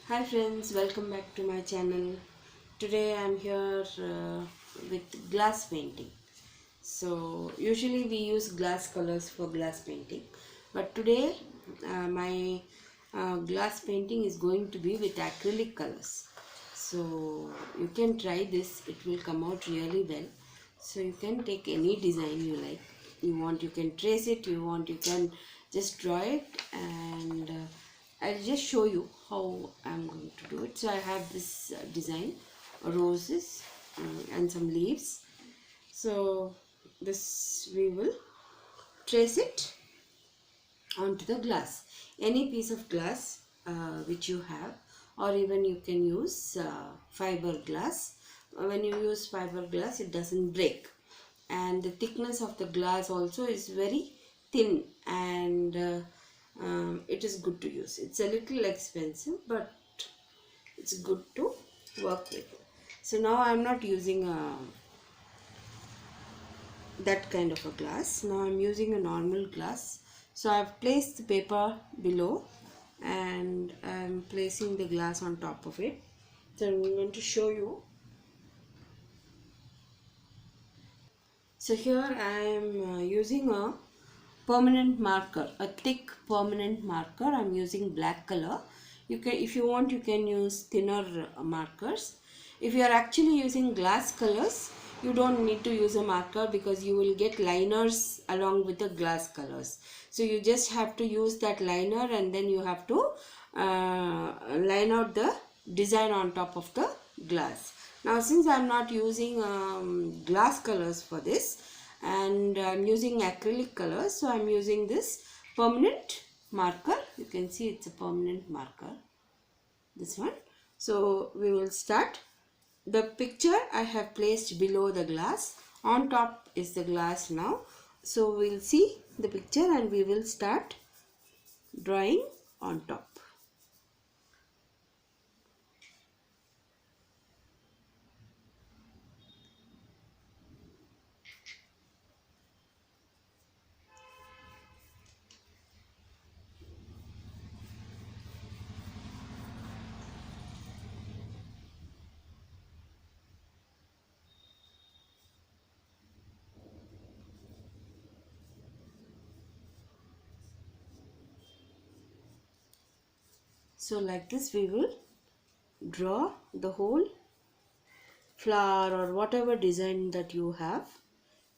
Hi friends, welcome back to my channel. Today I'm here with glass painting. So usually we use glass colors for glass painting, but today my glass painting is going to be with acrylic colors. So you can try this, it will come out really well. So you can take any design you like. You want, you can trace it, you want, you can just draw it, and I'll just show you how I'm going to do it. So I have this design, roses and some leaves. So this we will trace it onto the glass. Any piece of glass which you have, or even you can use fiberglass. When you use fiberglass, it doesn't break, and the thickness of the glass also is very thin, and it is good to use. It's a little expensive, but it's good to work with. So now I'm not using that kind of a glass. Now I'm using a normal glass. So I've placed the paper below and I'm placing the glass on top of it. So I'm going to show you. So here I am using a permanent marker, a thick permanent marker. I'm using black color. You can, if you want, you can use thinner markers. If you are actually using glass colors, you don't need to use a marker because you will get liners along with the glass colors. So you just have to use that liner, and then you have to line out the design on top of the glass. Now since I'm not using glass colors for this, and I'm using acrylic colors, so I'm using this permanent marker. You can see it's a permanent marker, this one. So we will start. The picture I have placed below the glass, on top is the glass now. So we'll see the picture and we will start drawing on top. So like this we will draw the whole flower or whatever design that you have.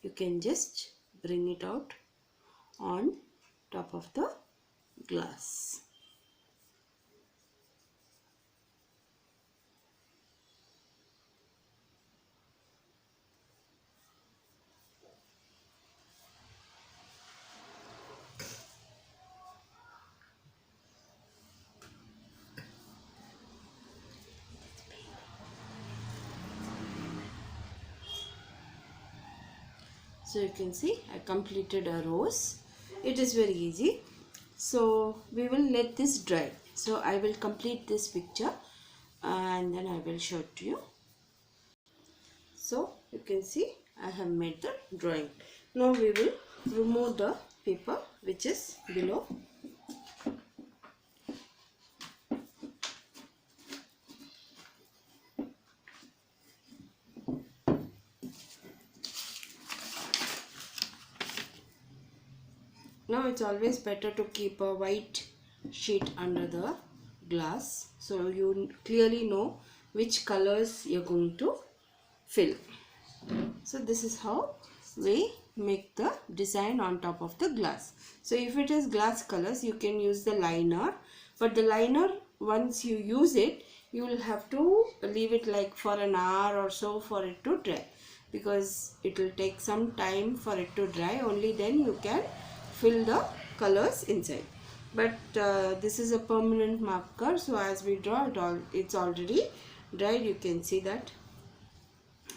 You can just bring it out on top of the glass. So you can see I completed a rose. It is very easy. So we will let this dry. So I will complete this picture and then I will show it to you. So you can see I have made the drawing. Now we will remove the paper which is below. Now it's always better to keep a white sheet under the glass, so you clearly know which colors you're going to fill. So this is how we make the design on top of the glass. So if it is glass colors, you can use the liner, but the liner, once you use it, you will have to leave it like for an hour or so for it to dry, because it will take some time for it to dry. Only then you can fill the colors inside. But this is a permanent marker, so as we draw it, it's already dried. You can see that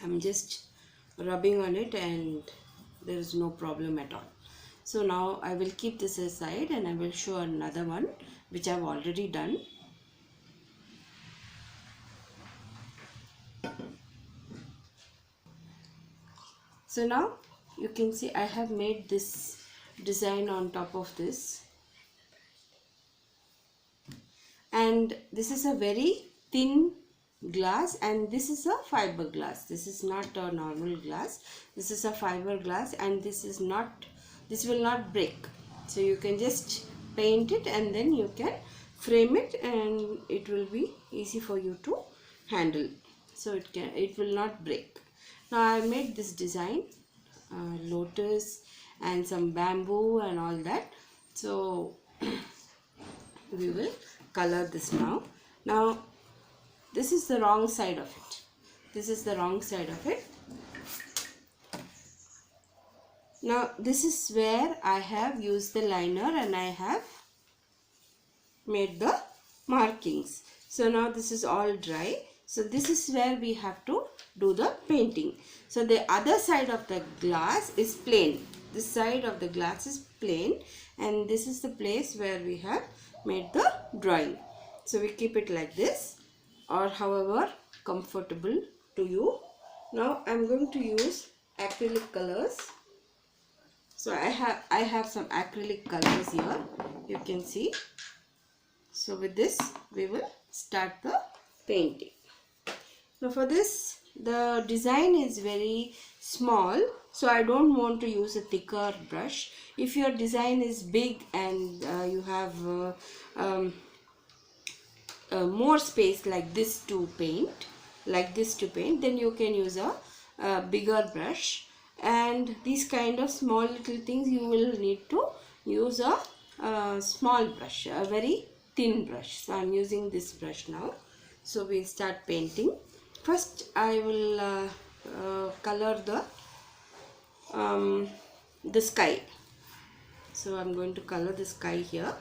I'm just rubbing on it and there is no problem at all. So now I will keep this aside and I will show another one which I've already done. So now you can see I have made this design on top of this, and this is a very thin glass, and this is a fiber glass. This is not a normal glass, this is a fiber glass, and this will not break. So you can just paint it and then you can frame it, and it will be easy for you to handle. So it will not break. Now I made this design, lotus and some bamboo and all that. So we will color this now. Now this is the wrong side of it. This is the wrong side of it. Now this is where I have used the liner and I have made the markings. So now this is all dry. So this is where we have to do the painting. So the other side of the glass is plain. This side of the glass is plain, and this is the place where we have made the drawing. So we keep it like this, or however comfortable to you. Now I am going to use acrylic colors. So I have some acrylic colors here, you can see. So with this we will start the painting. Now for this, the design is very small, so I don't want to use a thicker brush. If your design is big and you have more space like this to paint, then you can use a bigger brush. And these kind of small little things, you will need to use a small brush, a very thin brush. So I am using this brush now. So we'll start painting. First I will color the sky. So I'm going to color the sky here.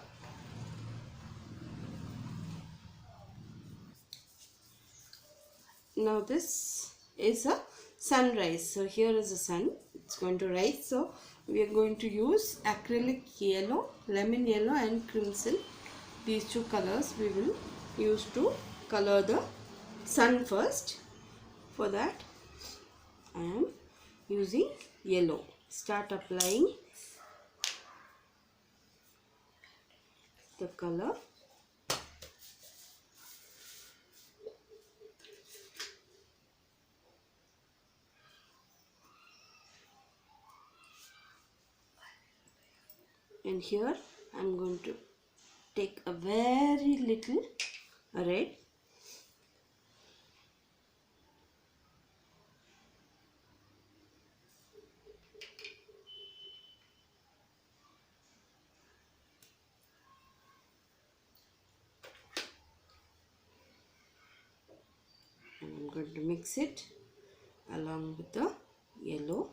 Now this is a sunrise. So here is the sun, it's going to rise. So we are going to use acrylic yellow, lemon yellow and crimson. These two colors we will use to color the sun first. For that I am using yellow. Start applying the color. And here I am going to take a very little red. And I'm going to mix it along with the yellow.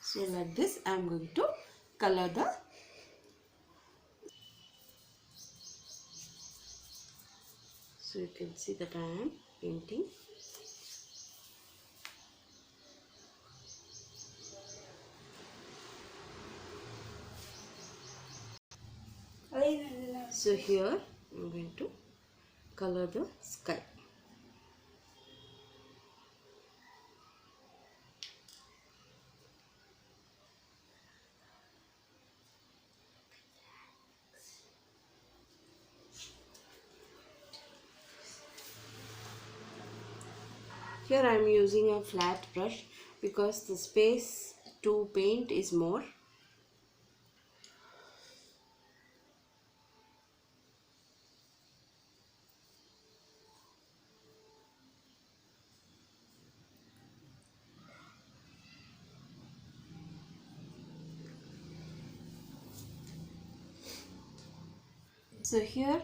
So like this I am going to color the. So you can see that I am painting. So here I am going to color the sky. Here I am using a flat brush because the space to paint is more. So here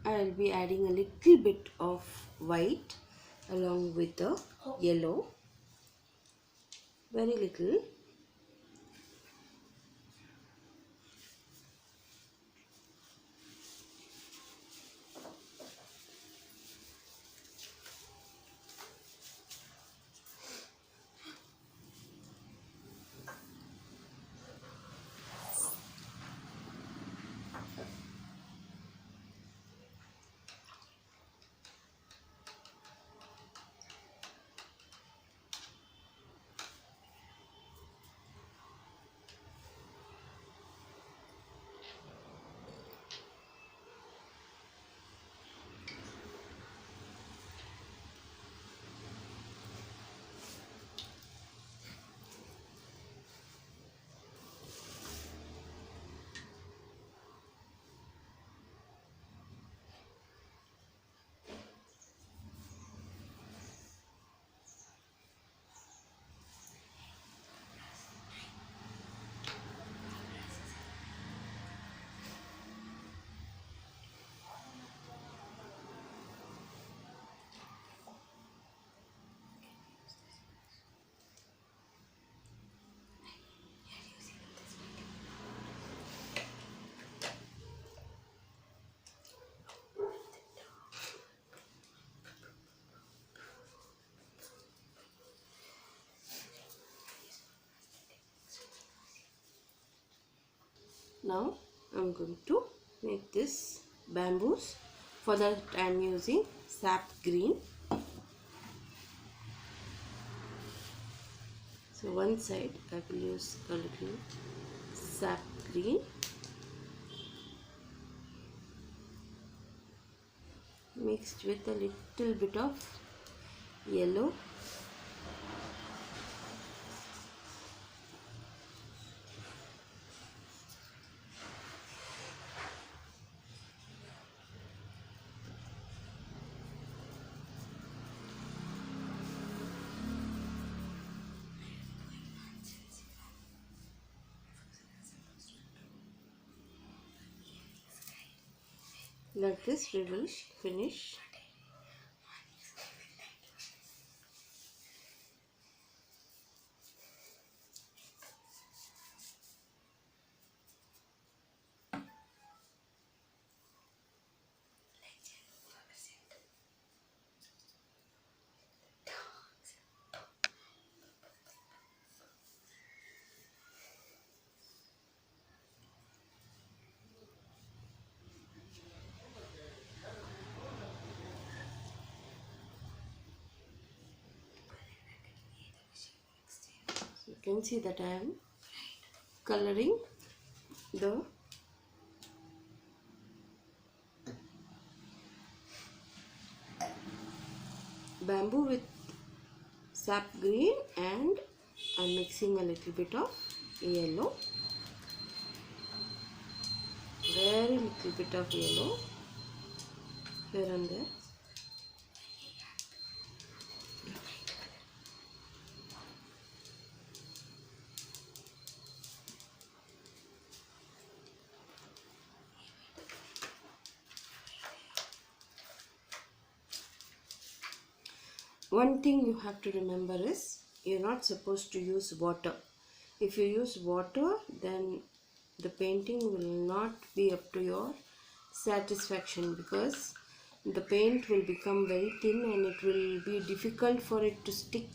I will be adding a little bit of white along with the yellow, very little. Now I'm going to make this bamboos. For that I'm using sap green. So one side I will use a little sap green, mixed with a little bit of yellow. Like this we will finish. You can see that I am coloring the bamboo with sap green, and I'm mixing a little bit of yellow, very little bit of yellow here and there. One thing you have to remember is you're not supposed to use water. If you use water, then the painting will not be up to your satisfaction, because the paint will become very thin and it will be difficult for it to stick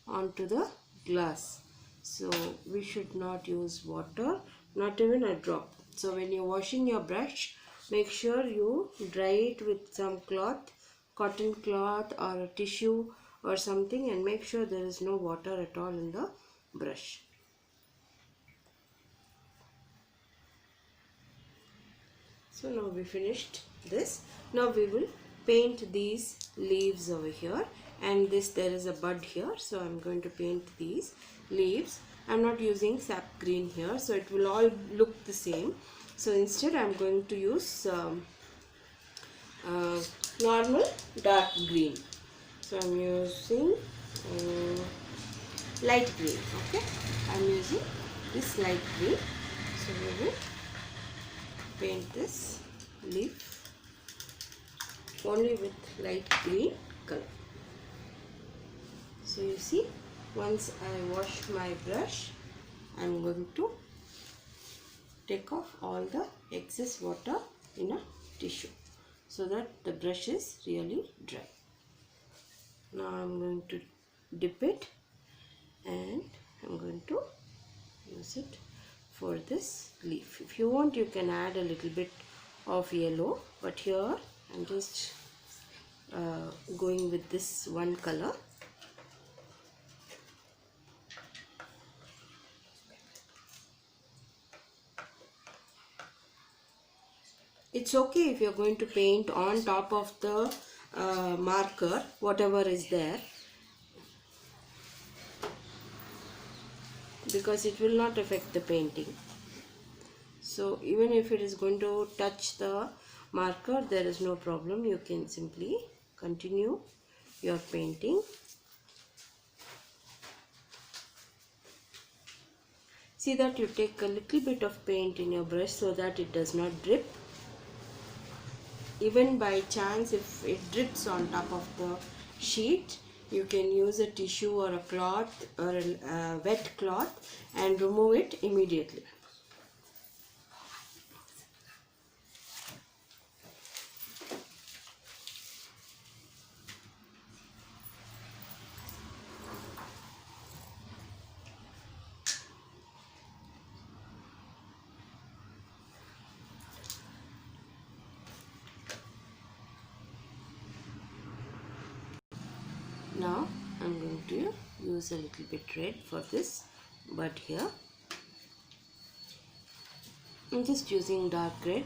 onto the glass. So we should not use water, not even a drop. So when you're washing your brush, make sure you dry it with some cloth, cotton cloth or a tissue or something, and make sure there is no water at all in the brush. So now we finished this. Now we will paint these leaves over here, and this, there is a bud here, so I'm going to paint these leaves. I'm not using sap green here, so it will all look the same. So instead I'm going to use normal dark green. So I'm using light green. Okay, I'm using this light green. So we will paint this leaf only with light green color. So you see, once I wash my brush, I'm going to take off all the excess water in a tissue so that the brush is really dry. Now I'm going to dip it, and I'm going to use it for this leaf. If you want, you can add a little bit of yellow, but here I'm just going with this one color. It's okay if you're going to paint on top of the marker, whatever is there, because it will not affect the painting. So even if it is going to touch the marker, there is no problem. You can simply continue your painting. See that you take a little bit of paint in your brush so that it does not drip. Even by chance, if it drips on top of the sheet, you can use a tissue or a cloth or a wet cloth and remove it immediately. use a little bit red for this, but here I'm just using dark red.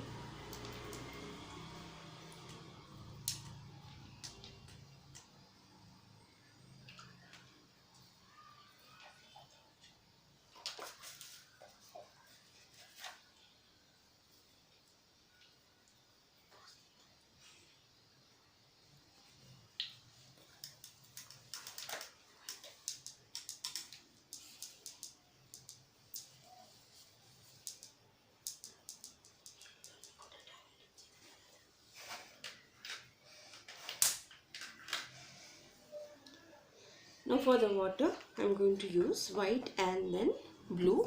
Now for the water, I'm going to use white and then blue.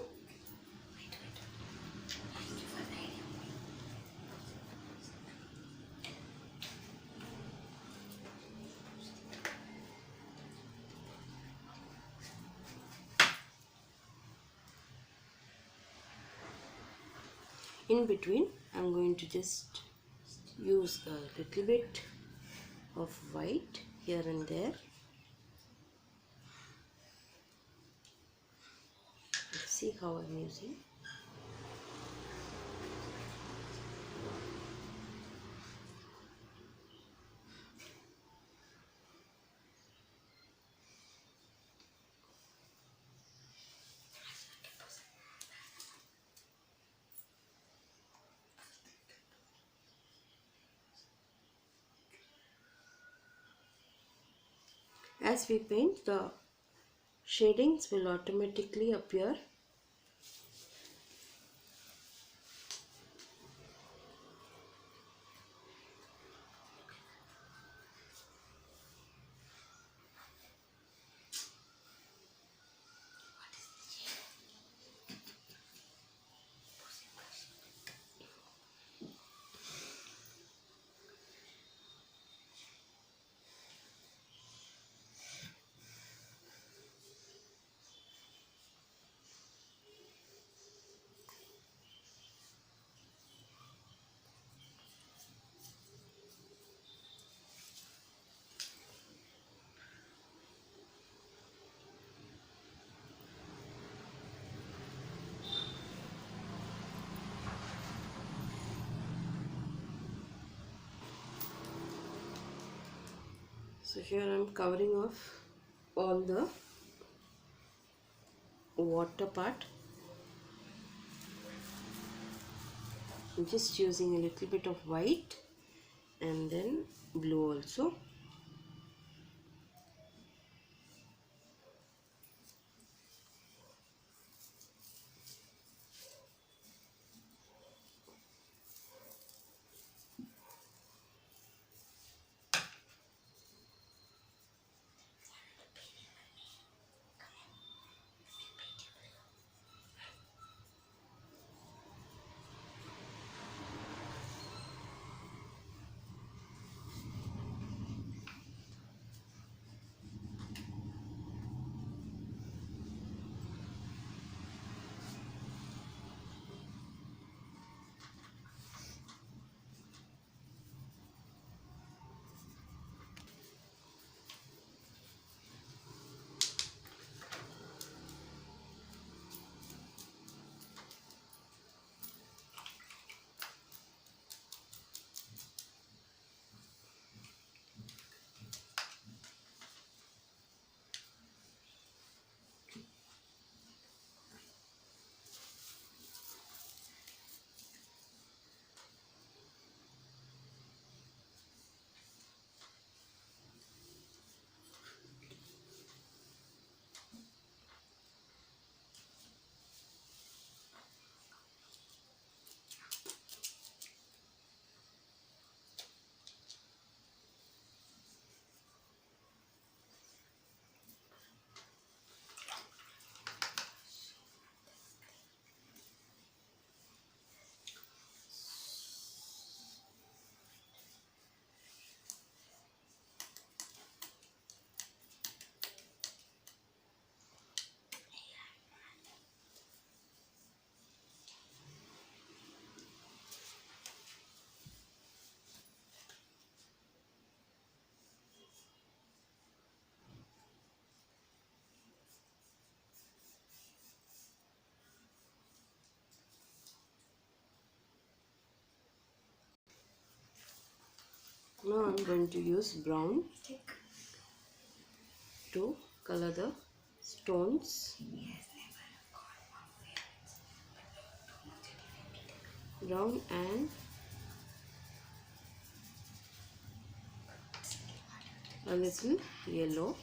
In between, I'm going to just use a little bit of white here and there. Let's see how I'm using. As we paint, the shadings will automatically appear. So here I'm covering off all the water part. I'm just using a little bit of white and then blue also. Now I'm going to use brown to color the stones. Brown and a little yellow.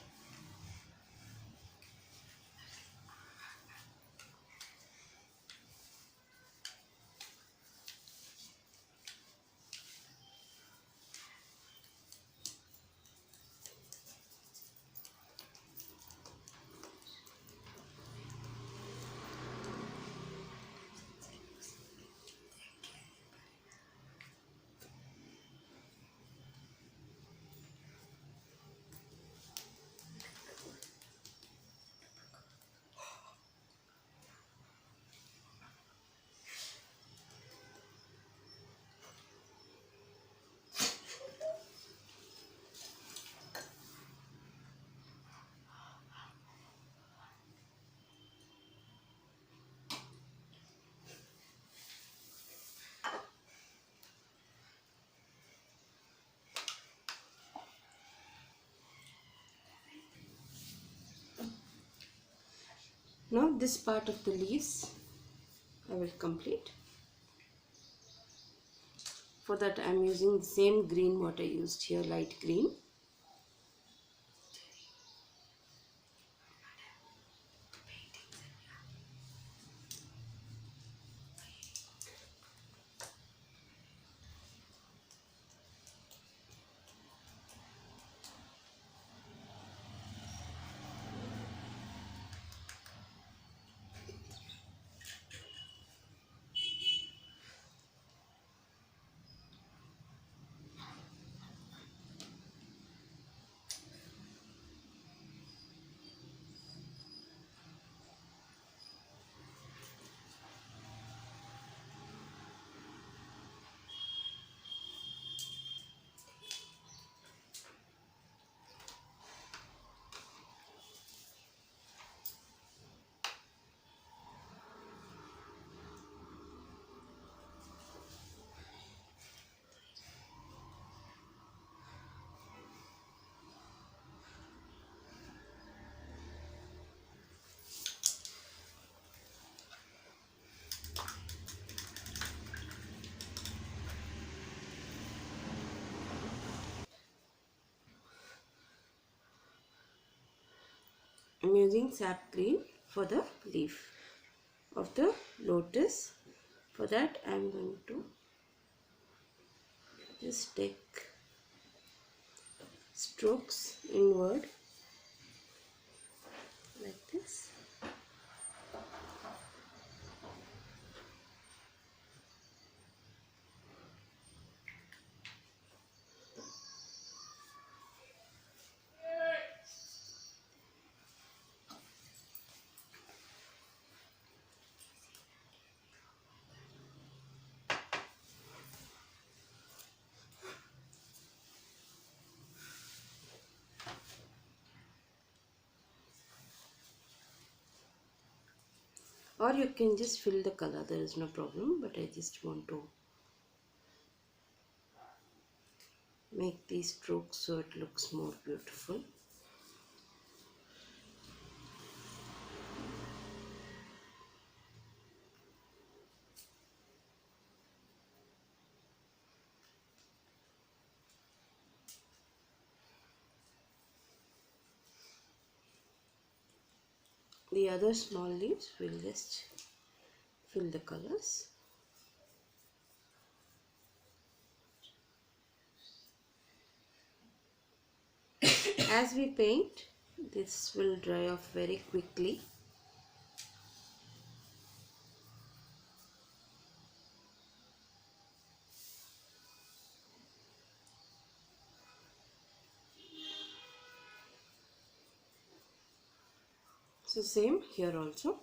Now this part of the leaves I will complete. For that I am using the same green what I used here, light green. I'm using sap green for the leaf of the lotus. For that I am going to just take strokes inward like this. Or you can just fill the color, there is no problem, but I just want to make these strokes so it looks more beautiful. The other small leaves will just fill the colors. As we paint, this will dry off very quickly. So same here also.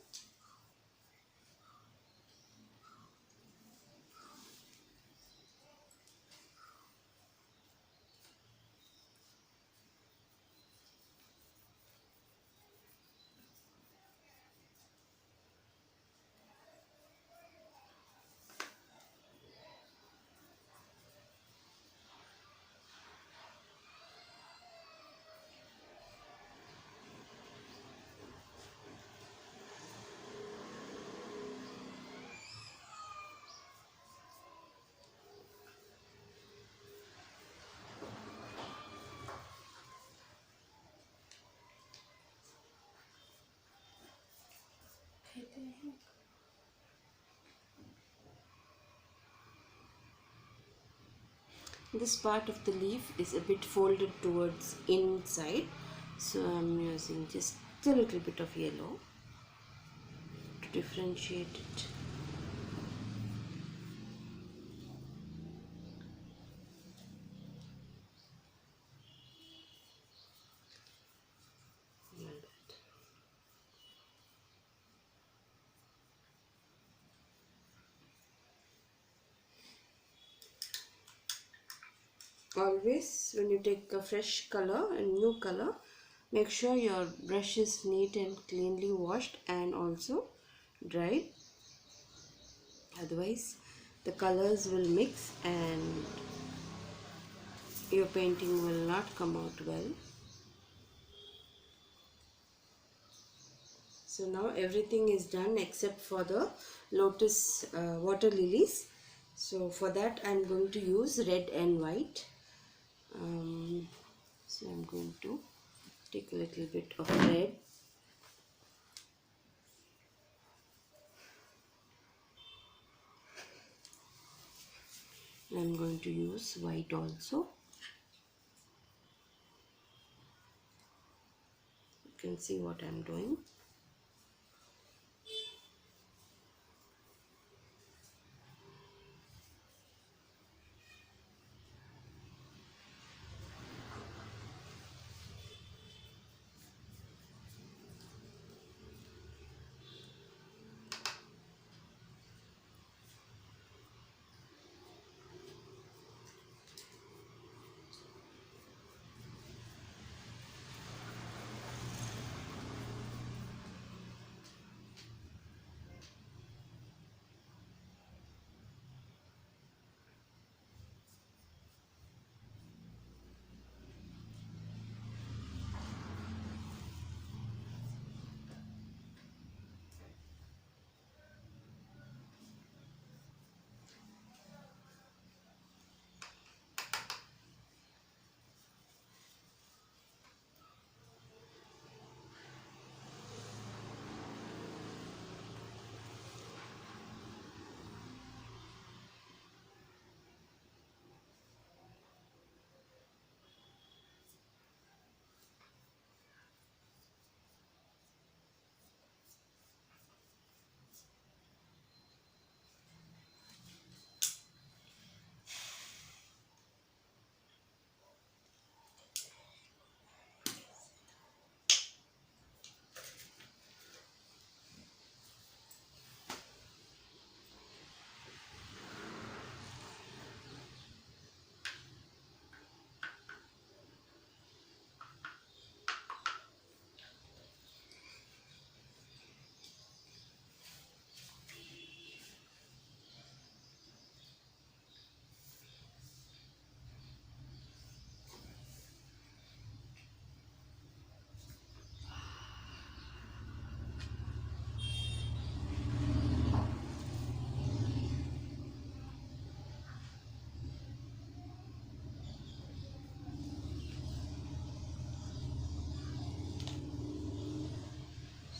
This part of the leaf is a bit folded towards inside, so I'm using just a little bit of yellow to differentiate it. Like that. Always when you take a fresh color, a new color, make sure your brush is neat and cleanly washed and also dried. Otherwise the colors will mix and your painting will not come out well. So now everything is done except for the lotus water lilies. So for that I'm going to use red and white. So I'm going to take a little bit of red. I'm going to use white also. You can see what I'm doing.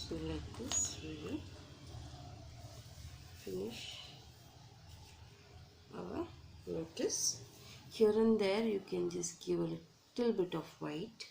So like this we will finish our lotus. Here and there you can just give a little bit of white.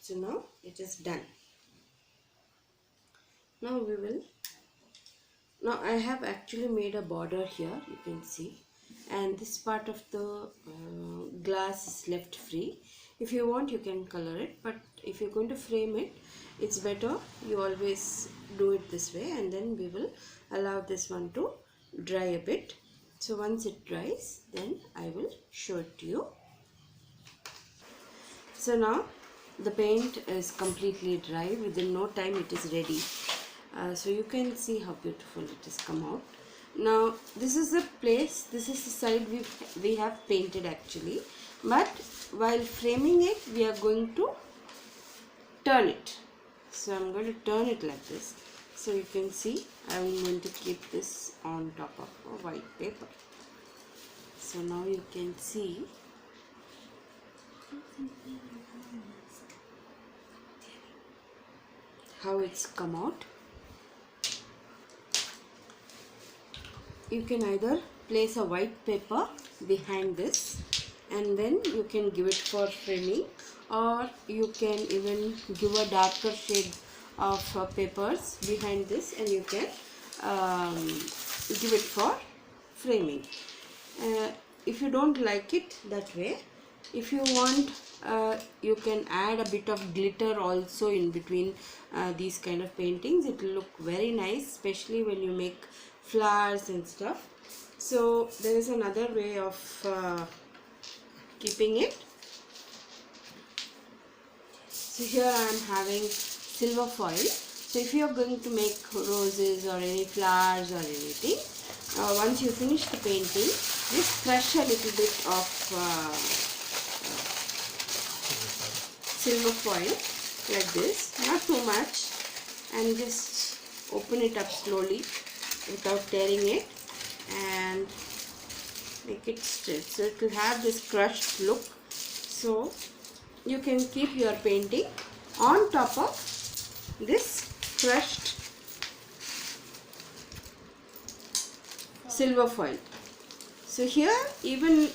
So now it is done. Now I have actually made a border here, you can see, and this part of the glass is left free. If you want, you can color it, but if you're going to frame it, it's better you always do it this way, and then we will allow this one to dry a bit. So once it dries, then I will show it to you. So now the paint is completely dry. Within no time it is ready. So you can see how beautiful it has come out. Now this is the place, this is the side we have painted actually, but while framing it we are going to turn it. So I'm going to turn it like this. So you can see I'm going to keep this on top of a white paper. So now you can see how it's come out. You can either place a white paper behind this and then you can give it for framing, or you can even give a darker shade of papers behind this and you can give it for framing. If you don't like it that way, if you want, you can add a bit of glitter also in between these kind of paintings. It will look very nice, especially when you make flowers and stuff. So there is another way of keeping it. So here I am having silver foil. So if you are going to make roses or any flowers or anything, once you finish the painting, just crush a little bit of silver foil like this, not too much, and just open it up slowly without tearing it and make it straight. So it will have this crushed look. So you can keep your painting on top of this crushed silver foil. So here even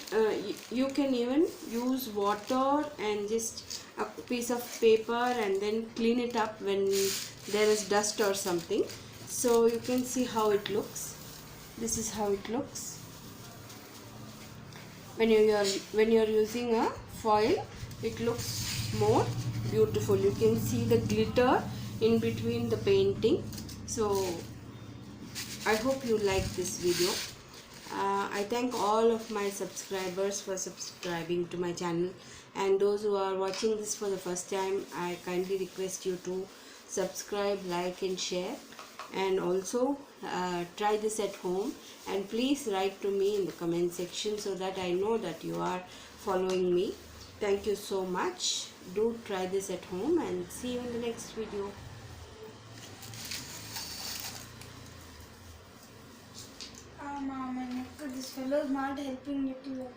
you can even use water and just a piece of paper and then clean it up when there is dust or something. So you can see how it looks. This is how it looks. When you're using a foil, it looks more beautiful. You can see the glitter in between the painting. So I hope you like this video. I thank all of my subscribers for subscribing to my channel, and those who are watching this for the first time, I kindly request you to subscribe, like and share, and also try this at home, and please write to me in the comment section so that I know that you are following me. Thank you so much. Do try this at home and see you in the next video. Mama, this fellow is not helping little.